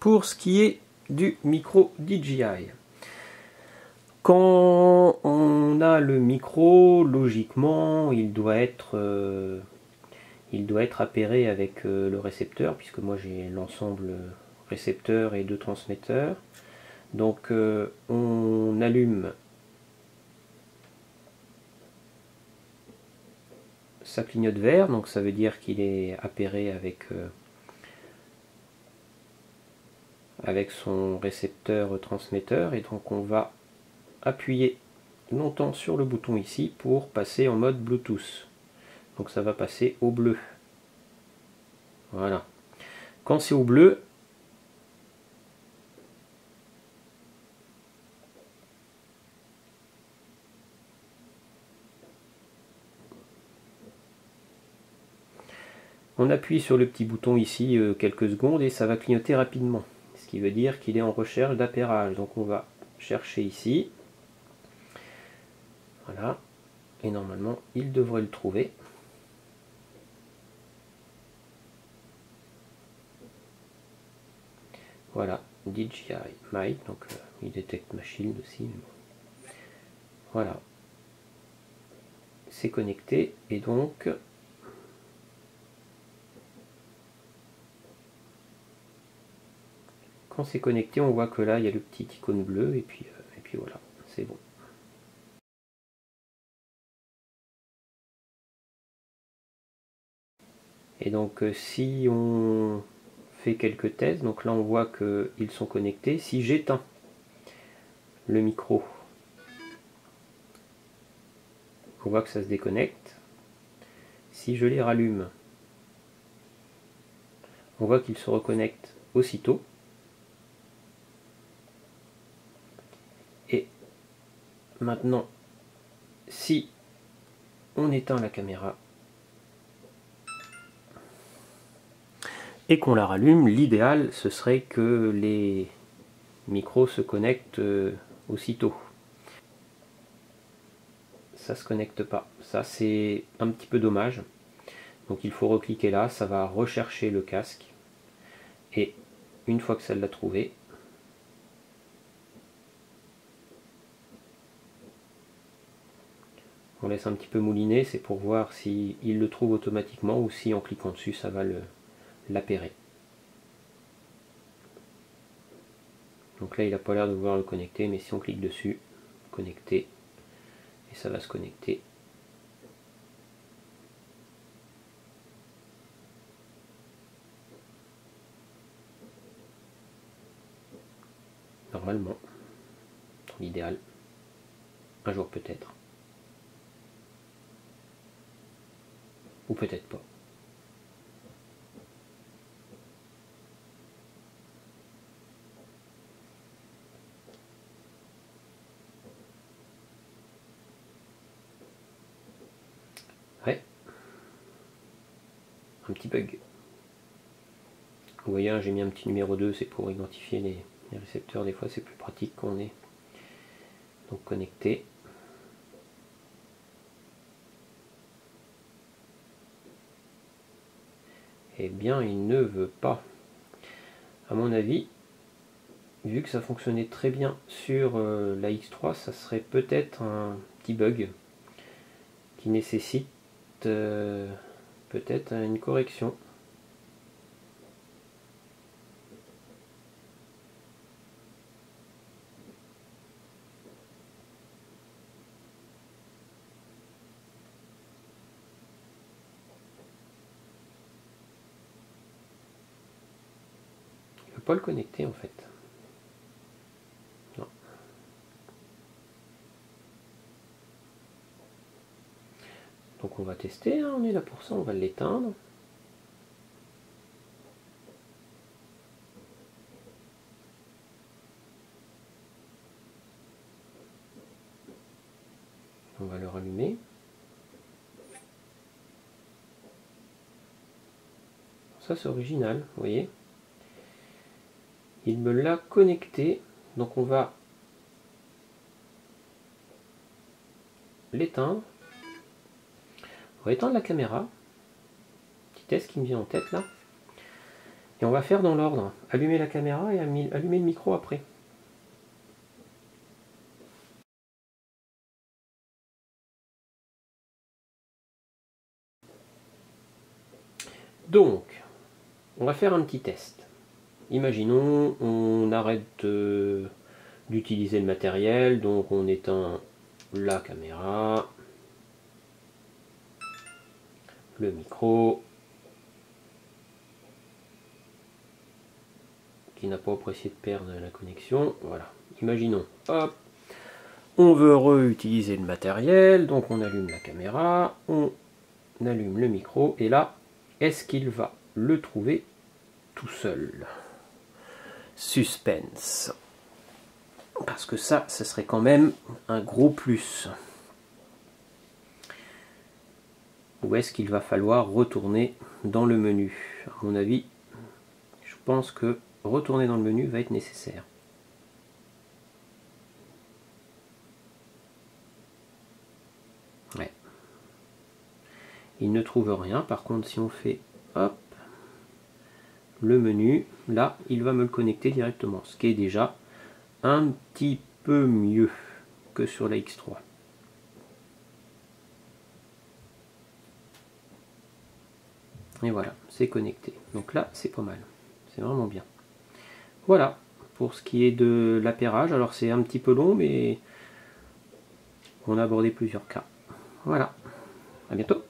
pour ce qui est du micro DJI. Quand on a le micro, logiquement, il doit être appairé avec le récepteur, puisque moi j'ai l'ensemble récepteur et deux transmetteurs. Donc on allume ça clignote vert, donc ça veut dire qu'il est appairé avec son récepteur transmetteur, et donc on va appuyer longtemps sur le bouton ici pour passer en mode Bluetooth. Donc ça va passer au bleu. Voilà. Quand c'est au bleu, on appuie sur le petit bouton ici quelques secondes et ça va clignoter rapidement. Ce qui veut dire qu'il est en recherche d'appairage. Donc on va chercher ici. Voilà. Et normalement, il devrait le trouver. Voilà, DJI Mic, donc il détecte ma shield aussi. Voilà. C'est connecté et donc quand c'est connecté, on voit que là il y a le petit icône bleu et puis voilà, c'est bon. Et donc si on fait quelques tests, donc là on voit qu'ils sont connectés. Si j'éteins le micro, on voit que ça se déconnecte. Si je les rallume, on voit qu'ils se reconnectent aussitôt. Et maintenant, si on éteint la caméra et qu'on la rallume, l'idéal ce serait que les micros se connectent aussitôt. Ça se connecte pas. Ça c'est un petit peu dommage. Donc il faut recliquer là, ça va rechercher le casque. Et une fois que ça l'a trouvé, on laisse un petit peu mouliner, c'est pour voir si il le trouve automatiquement ou si en cliquant dessus ça va l'appairer. Donc là il n'a pas l'air de vouloir le connecter, mais si on clique dessus, connecter, et ça va se connecter. Normalement, dans l'idéal, un jour peut-être, ou peut-être pas. Ouais, un petit bug. Vous voyez, j'ai mis un petit numéro 2, c'est pour identifier les récepteurs. Des fois c'est plus pratique qu'on est donc connecté. Eh bien il ne veut pas. À mon avis, vu que ça fonctionnait très bien sur la X3, ça serait peut-être un petit bug qui nécessite peut-être une correction. Il ne peut pas le connecter en fait. Non. Donc on va tester, hein, on est là pour ça, on va l'éteindre. On va le rallumer. Ça c'est original, vous voyez. Il me l'a connecté, donc on va l'éteindre. On va éteindre la caméra. Petit test qui me vient en tête là. Et on va faire dans l'ordre. Allumer la caméra et allumer le micro après. Donc, on va faire un petit test. Imaginons, on arrête d'utiliser le matériel, donc on éteint la caméra, le micro, qui n'a pas apprécié de perdre la connexion. Voilà, imaginons, hop, on veut réutiliser le matériel, donc on allume la caméra, on allume le micro, et là, est-ce qu'il va le trouver tout seul? Suspense. Parce que ça, ce serait quand même un gros plus. Ou est-ce qu'il va falloir retourner dans le menu? À mon avis, je pense que retourner dans le menu va être nécessaire. Ouais. Il ne trouve rien. Par contre, si on fait hop, le menu, là, il va me le connecter directement. Ce qui est déjà un petit peu mieux que sur la X3. Et voilà, c'est connecté. Donc là, c'est pas mal. C'est vraiment bien. Voilà, pour ce qui est de l'appairage. Alors c'est un petit peu long, mais on a abordé plusieurs cas. Voilà, à bientôt.